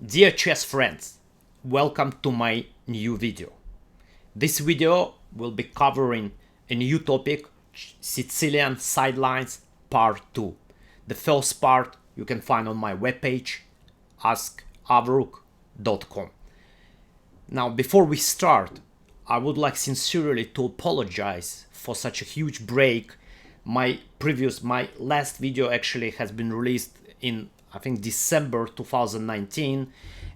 Dear chess friends, welcome to my new video. This video will be covering a new topic, Sicilian sidelines part 2. The first part you can find on my webpage, askavruk.com. Now, before we start, I would like sincerely to apologize for such a huge break. My last video actually has been released in, I think, December 2019,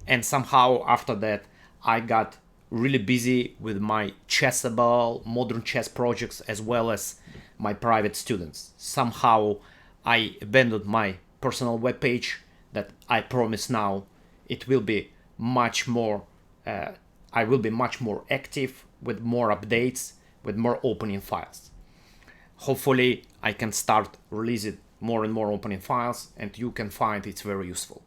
and somehow after that I got really busy with my Chessable, modern chess projects, as well as my private students. Somehow I abandoned my personal webpage that I promise now it will be much more, I will be much more active with more updates, with more opening files. Hopefully I can start releasing more and more opening files, and you can find it's very useful.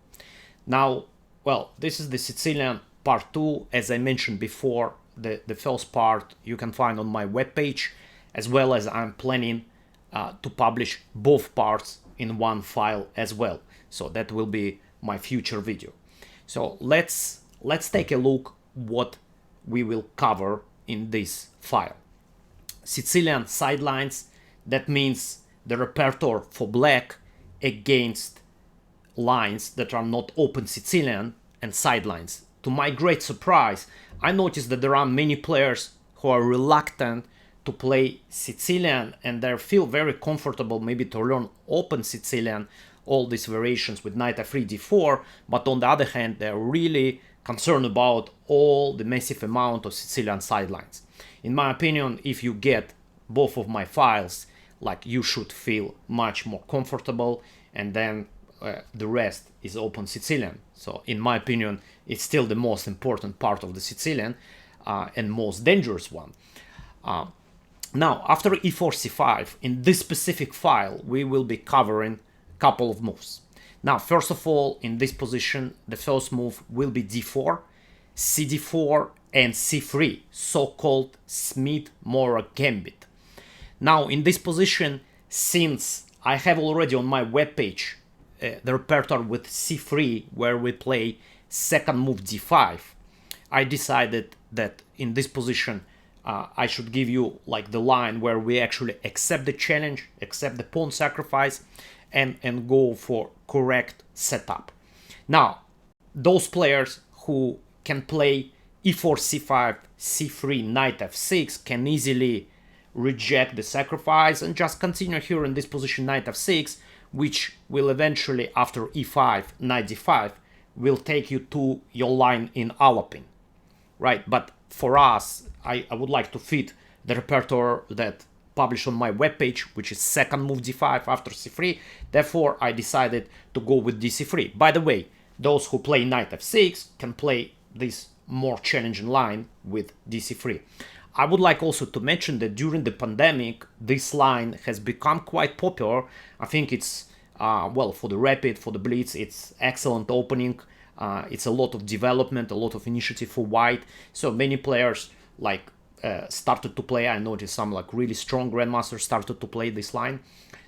Now, well, this is the Sicilian part 2. As I mentioned before, the first part you can find on my webpage, as well as I'm planning to publish both parts in one file as well. So that will be my future video. So let's take a look what we will cover in this file. Sicilian sidelines, that means the repertoire for black against lines that are not open Sicilian, and sidelines. To my great surprise, I noticed that there are many players who are reluctant to play Sicilian, and they feel very comfortable maybe to learn open Sicilian, all these variations with knight f3, d4, but on the other hand, they're really concerned about all the massive amount of Sicilian sidelines. In my opinion, if you get both of my files, like, you should feel much more comfortable, and then the rest is open Sicilian. So in my opinion, it's still the most important part of the Sicilian and most dangerous one. Now, after e4, c5, in this specific file, we will be covering a couple of moves. Now, first of all, in this position, the first move will be d4, cd4, and c3, so-called Smith-Morra Gambit. Now, in this position, since I have already on my webpage the repertoire with c3, where we play second move d5, I decided that in this position I should give you like the line where we actually accept the challenge, accept the pawn sacrifice, and go for correct setup. Now, those players who can play e4, c5, c3, knight f6 can easily reject the sacrifice and just continue here in this position knight f6, which will eventually, after e5, knight d5, will take you to your line in Alapin, right? But for us, I would like to fit the repertoire that published on my webpage, which is second move d5 after c3. Therefore, I decided to go with dc3. By the way, those who play knight f6 can play this more challenging line with dc3. I would like also to mention that during the pandemic, this line has become quite popular. I think it's, well, for the rapid, for the blitz, it's excellent opening. It's a lot of development, a lot of initiative for white. So many players like started to play. I noticed some like really strong grandmasters started to play this line.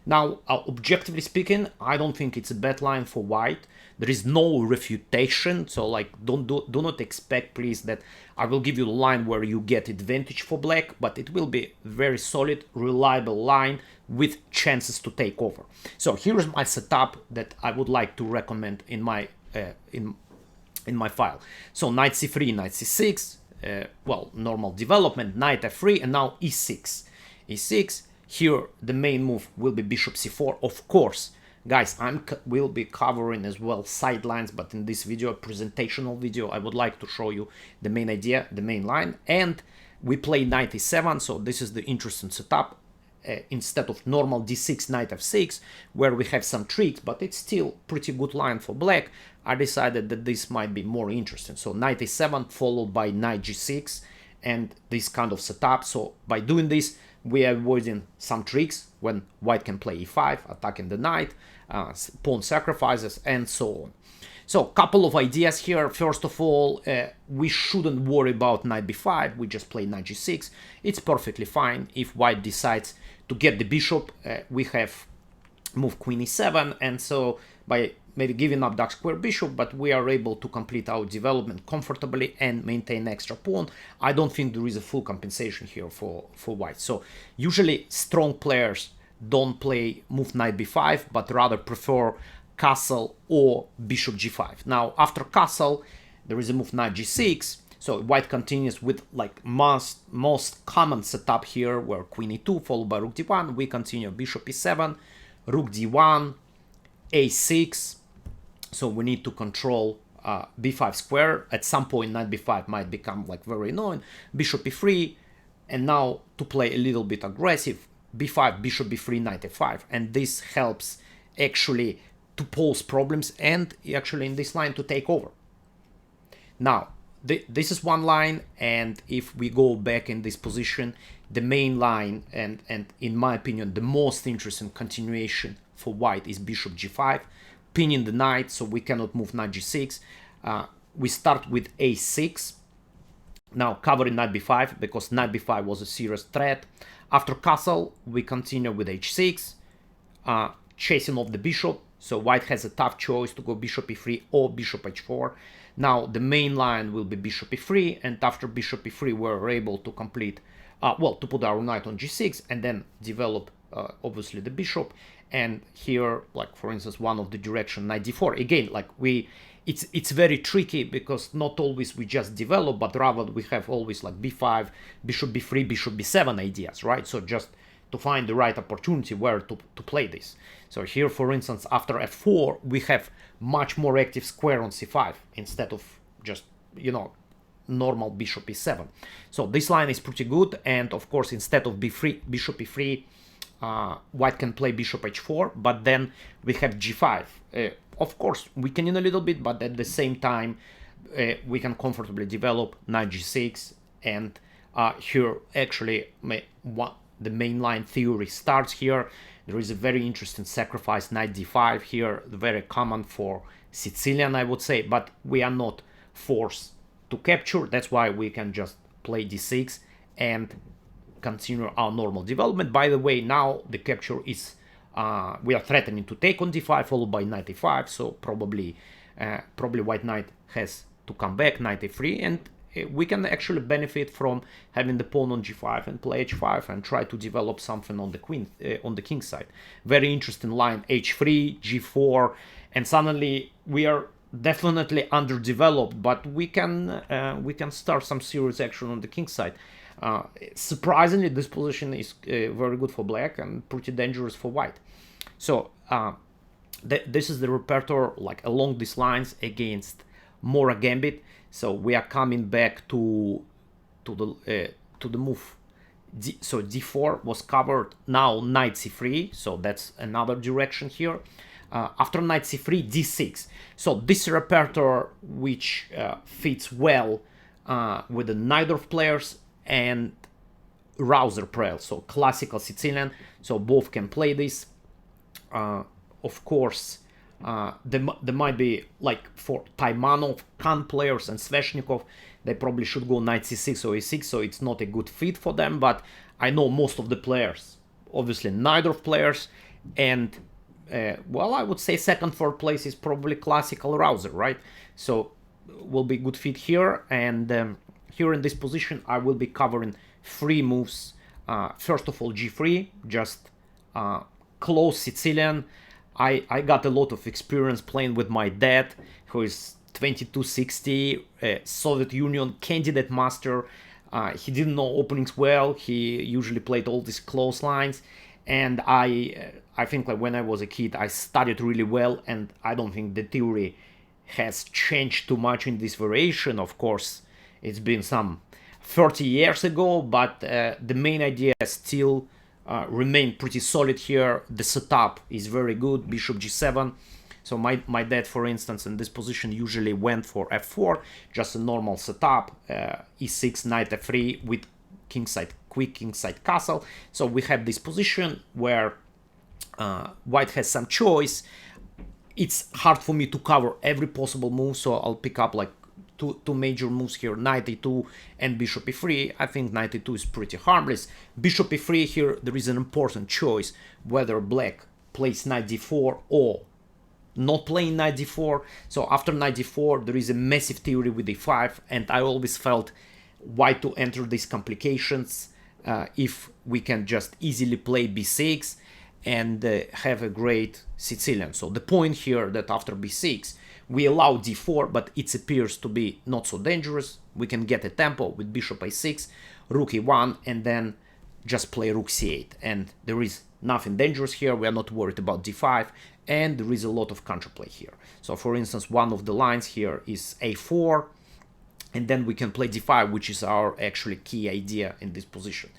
Now, objectively speaking, I don't think it's a bad line for white. There is no refutation, so like do not expect, please, that I will give you a line where you get advantage for black, but it will be very solid, reliable line with chances to take over. So here's my setup that I would like to recommend in my file. So knight c3, knight c6, well, normal development, knight f3, and now e6. e6. Here, the main move will be bishop c4. Of course, guys, will be covering as well sidelines, but in this video, presentational video, I would like to show you the main idea, the main line. And we play knight e7, so this is the interesting setup. Instead of normal d6, knight f6, where we have some tricks, but it's still pretty good line for black, I decided that this might be more interesting. So knight e7 followed by knight g6 and this kind of setup. So by doing this, we are avoiding some tricks when white can play e5, attacking the knight, pawn sacrifices, and so on. So a couple of ideas here. First of all, we shouldn't worry about knight b5. We just play knight g6. It's perfectly fine. If white decides to get the bishop, we have move queen e7, and so by maybe giving up dark square bishop, but we are able to complete our development comfortably and maintain extra pawn. I don't think there is a full compensation here for white. So usually strong players don't play move knight b5, but rather prefer castle or bishop g5. Now after castle, there is a move knight g6. So white continues with like most common setup here, where queen e2 followed by rook d1. We continue bishop e7, rook d1, a6. So we need to control b5 square. At some point knight b5 might become like very annoying. Bishop e3, and now to play a little bit aggressive, b5, bishop b3, knight a5, and this helps actually to pose problems and actually in this line to take over. Now this is one line, and if we go back in this position, the main line and in my opinion the most interesting continuation for white is bishop g5, pinning the knight, so we cannot move knight g6. We start with a6, now covering knight b5 because knight b5 was a serious threat. After castle, we continue with h6, chasing off the bishop, so white has a tough choice to go bishop e3 or bishop h4. Now the main line will be bishop e3, and after bishop e3 we're able to complete, well, to put our knight on g6 and then develop obviously the bishop. And here, like for instance, one of the direction knight d4. Again, like it's very tricky because not always we just develop, but rather we have always like b5, bishop b3, bishop b7 ideas, right? So just to find the right opportunity where to play this. So here, for instance, after f4, we have much more active square on c5 instead of just, you know, normal bishop e7. So this line is pretty good, and of course, instead of b3, bishop e3, white can play bishop h4, but then we have g5. Of course, weakening a little bit, but at the same time, we can comfortably develop knight g6, and here actually the mainline theory starts here. There is a very interesting sacrifice, knight d5 here, very common for Sicilian, I would say, but we are not forced to capture. That's why we can just play d6 and continue our normal development. By the way, now the capture is, we are threatening to take on d5 followed by knight e5, so probably white knight has to come back, knight e3, and we can actually benefit from having the pawn on g5 and play h5 and try to develop something on the queen, on the king side. Very interesting line, h3, g4, and suddenly we are definitely underdeveloped, but we can start some serious action on the king side. Surprisingly, this position is very good for black and pretty dangerous for white. So this is the repertoire like along these lines against Smith-Morra Gambit. So we are coming back to the move. So d4 was covered. Now knight c3. So that's another direction here. After knight c3, d6. So this repertoire which fits well with the Najdorf players and Rouser players. So classical Sicilian. So both can play this. Of course, there might be, like for Taimanov, Khan players and Sveshnikov, they probably should go knight c6 or e6, so it's not a good fit for them, but I know most of the players, obviously Najdorf players, and well, I would say second, third place is probably classical Rouser, right? So will be good fit here, and here in this position I will be covering 3 moves. First of all, g3, just close Sicilian. I got a lot of experience playing with my dad, who is 2260, Soviet Union candidate master. He didn't know openings well. He usually played all these close lines, and I think like when I was a kid, I studied really well, and I don't think the theory has changed too much in this variation. Of course, it's been some 30 years ago, but the main idea still remain pretty solid here. The setup is very good, bishop g7. So my dad, for instance, in this position usually went for f4, just a normal setup, e6, knight f3 with kingside, quick kingside castle. So we have this position where white has some choice. It's hard for me to cover every possible move, so I'll pick up like two major moves here, knight e2 and bishop e3. I think knight e2 is pretty harmless. Bishop e3 here, there is an important choice whether black plays knight d4 or not playing knight d4. So after knight d4, there is a massive theory with d5, and I always felt why to enter these complications if we can just easily play b6 and have a great Sicilian. So the point here that after b6, we allow d4, but it appears to be not so dangerous. We can get a tempo with bishop a6, rook e1, and then just play rook c8. And there is nothing dangerous here. We are not worried about d5, and there is a lot of counterplay here. So for instance, one of the lines here is a4, and then we can play d5, which is our actually key idea in this position.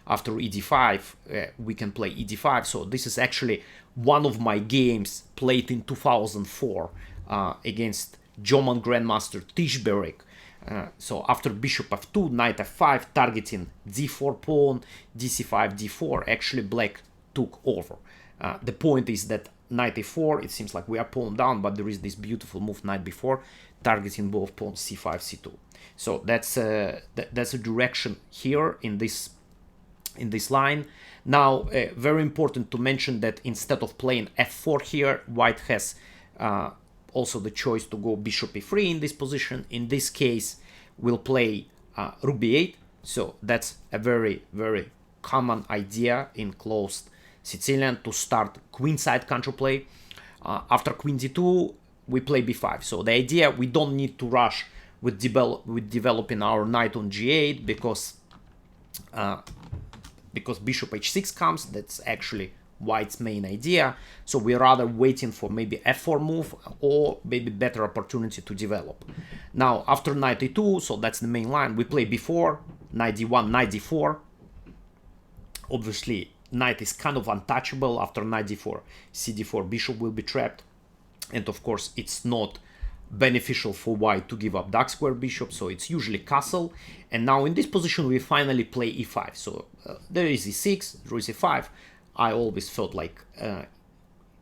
After ed5, we can play ed5. So this is actually one of my games played in 2004 against German Grandmaster Tischberg. So after bishop f2, knight f5, targeting d4 pawn, dc5, d4, actually black took over. The point is that knight a4, it seems like we are pawn down, but there is this beautiful move knight b4, targeting both pawns c5, c2. So that's a direction here in this line. Now, very important to mention that instead of playing f4 here, white has also the choice to go bishop e3 in this position. In this case, we'll play rook b8. So that's a very, very common idea in closed Sicilian to start queenside counterplay. After queen d2, we play b5. So the idea, we don't need to rush with developing our knight on g8 because bishop h6 comes. That's actually white's main idea. So we're rather waiting for maybe f4 move or maybe better opportunity to develop. Now after knight e2, so that's the main line, we play b4, knight d1, knight d4. Obviously knight is kind of untouchable. After knight d4, cd4, bishop will be trapped, and of course it's not beneficial for white to give up dark square bishop, so it's usually castle. And now in this position we finally play e5. So there is e6, there is e5. I always felt like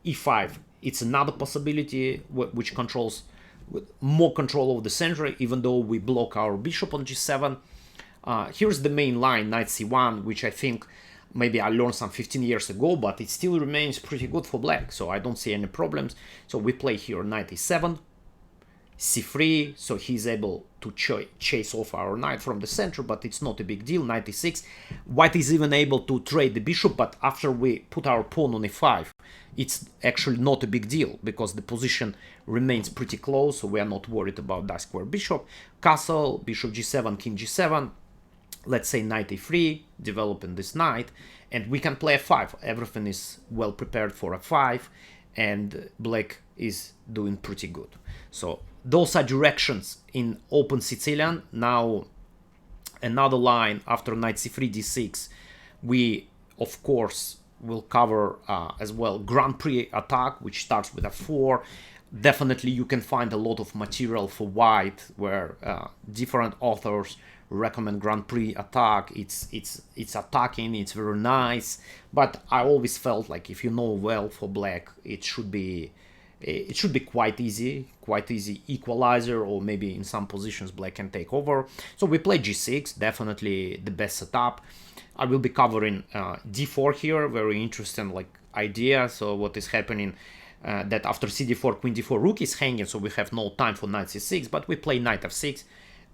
e5, it's another possibility which controls with more control of the center, even though we block our bishop on g7. Here's the main line, knight c1, which I think maybe I learned some 15 years ago, but it still remains pretty good for black, so I don't see any problems. So we play here knight e7, c3, so he's able to chase off our knight from the center, but it's not a big deal. Knight e6, white is even able to trade the bishop, but after we put our pawn on e5, it's actually not a big deal because the position remains pretty close, so we are not worried about dark square bishop. Castle, bishop g7, king g7, let's say knight e3, developing this knight, and we can play f5. Everything is well prepared for f5, and black is doing pretty good. So those are directions in open Sicilian. Now another line after knight c3, d6, we of course will cover as well Grand Prix Attack, which starts with f4. Definitely you can find a lot of material for white where different authors recommend Grand Prix Attack. It's attacking, it's very nice, but I always felt like if you know well for black, it should be quite easy equalizer, or maybe in some positions black can take over. So we play g6, definitely the best setup. I will be covering d4 here, very interesting like idea. So what is happening that after cd4, queen d4, rook is hanging, so we have no time for knight c6, but we play knight f6,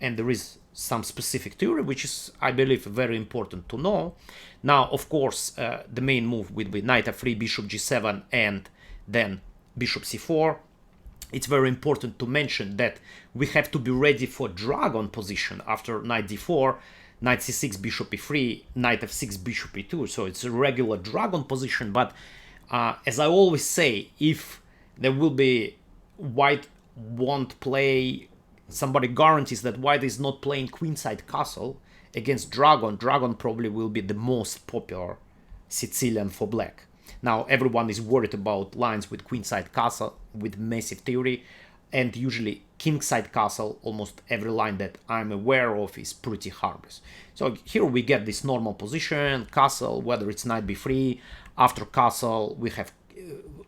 and there is some specific theory which is, I believe, very important to know. Now of course the main move will be knight f3, bishop g7, and then bishop c4. It's very important to mention that we have to be ready for dragon position after knight d4, knight c6, bishop e3, knight f6, bishop e2. So it's a regular dragon position, but as I always say, if there will be white won't play, somebody guarantees that white is not playing queenside castle against dragon, dragon probably will be the most popular Sicilian for black. Now everyone is worried about lines with queenside castle with massive theory, and usually kingside castle, almost every line that I'm aware of is pretty harmless. So here we get this normal position, castle, whether it's knight b3, after castle we have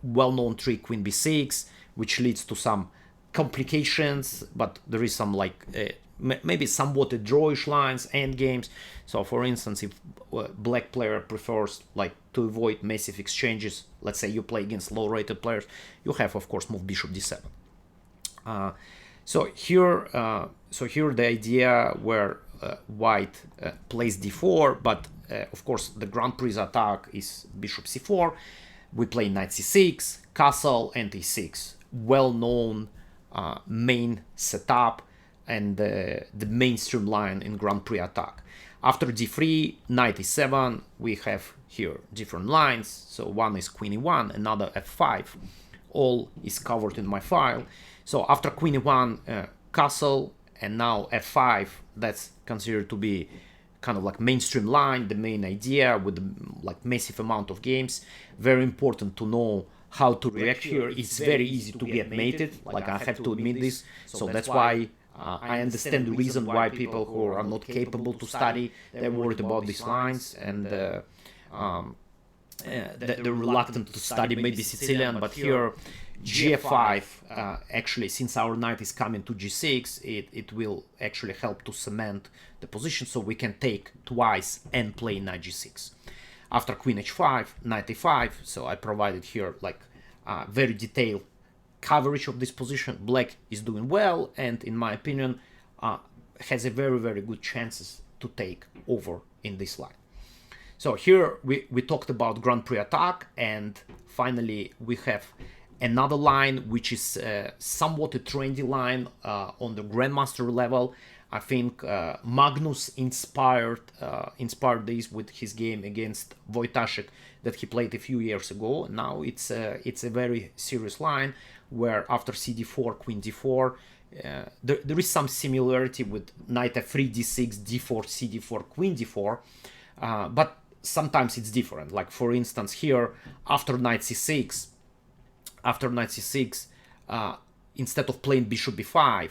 well-known trick queen b6, which leads to some complications, but there is some like maybe somewhat a drawish lines, end games. So for instance, if black player prefers like to avoid massive exchanges, let's say you play against low rated players, you have of course move bishop d7. So here the idea where white plays d4, but of course the Grand Prix attack is bishop c4. We play knight c6, castle, and e6. Well-known main setup and the mainstream line in Grand Prix attack. After d3, knight e7, we have here different lines. So one is queen e1, another f5. All is covered in my file. So after queen e1, castle, and now f5, that's considered to be kind of like mainstream line, the main idea with like massive amount of games. Very important to know how to react here. It's very easy to get mated, like I have to admit this. So that's why I understand the reason why people who are not capable to study, they're worried about these lines, and they're reluctant to study maybe Sicilian. But here g5, actually, since our knight is coming to g6, it will actually help to cement the position, so we can take twice and play knight g6. After queen h5, knight e5, so I provided here like very detailed coverage of this position. Black is doing well, and in my opinion has a very good chances to take over in this line. So here we talked about Grand Prix attack, and finally we have another line which is somewhat a trendy line on the grandmaster level. I think Magnus inspired this with his game against Wojtaszek that he played a few years ago. Now it's a very serious line where after cd4, queen d4, there is some similarity with knight f3, d6, d4, cd4, queen d4, but sometimes it's different. Like for instance here, after knight c6, instead of playing bishop b5,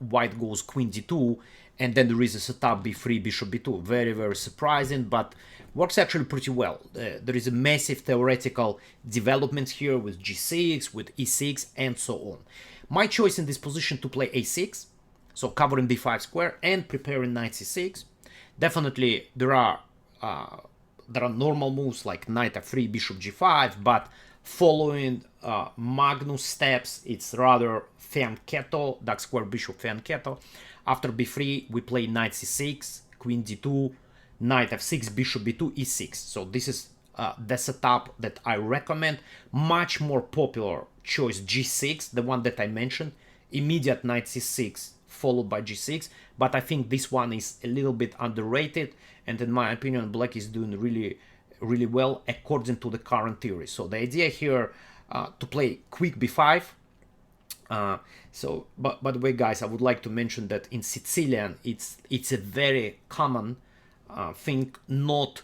white goes queen d2, and then there is a setup b3, bishop b2. Very surprising, but works actually pretty well. There is a massive theoretical development here with g6, with e6, and so on. My choice in this position to play a6, so covering b5 square and preparing knight c6. Definitely there are normal moves like knight f3, bishop g5, but following Magnus steps, it's rather fianchetto, dark square bishop fianchetto. After b3, we play knight c6, queen d2, knight f6, bishop b2, e6. So this is the setup that I recommend. Much more popular choice g6, the one that I mentioned, immediate knight c6 followed by g6, but I think this one is a little bit underrated, and in my opinion black is doing really well according to the current theory. So the idea here to play quick b5. So by the way guys, I would like to mention that in Sicilian it's a very common thing not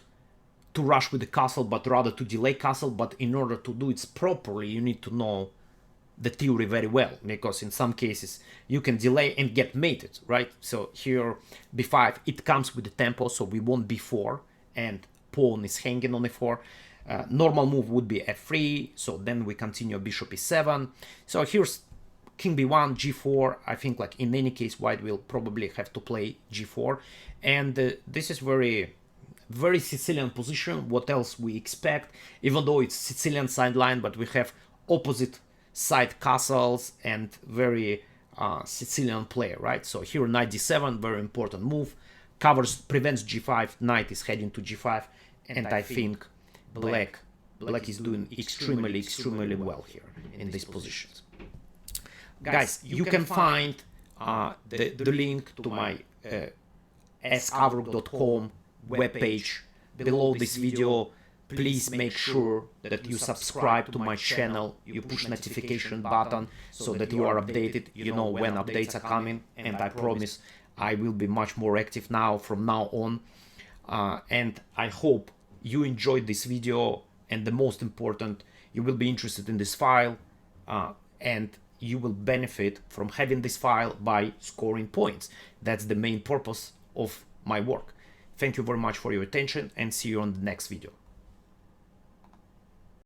to rush with the castle, but rather to delay castle. But in order to do it properly, you need to know the theory very well, because in some cases you can delay and get mated, right? So here b5, it comes with the tempo, so we want b4 and pawn is hanging on e4. Normal move would be f3, so then we continue bishop e7. So here's king b1, g4. I think like in any case white will probably have to play g4, and this is very Sicilian position. What else we expect, even though it's Sicilian sideline, but we have opposite side castles and very Sicilian player, right? So here knight d7, very important move, prevents g5, knight is heading to g5, and I think black is doing extremely well here in these positions. Guys, you can find the link to my ascover.com webpage below this video. Please make sure that you subscribe to my channel, you push notification button so that you are updated, you know when updates are coming, and I promise I will be much more active now from now on. And I hope you enjoyed this video, and the most important, you will be interested in this file, and you will benefit from having this file by scoring points. That's the main purpose of my work. Thank you very much for your attention, and see you on the next video.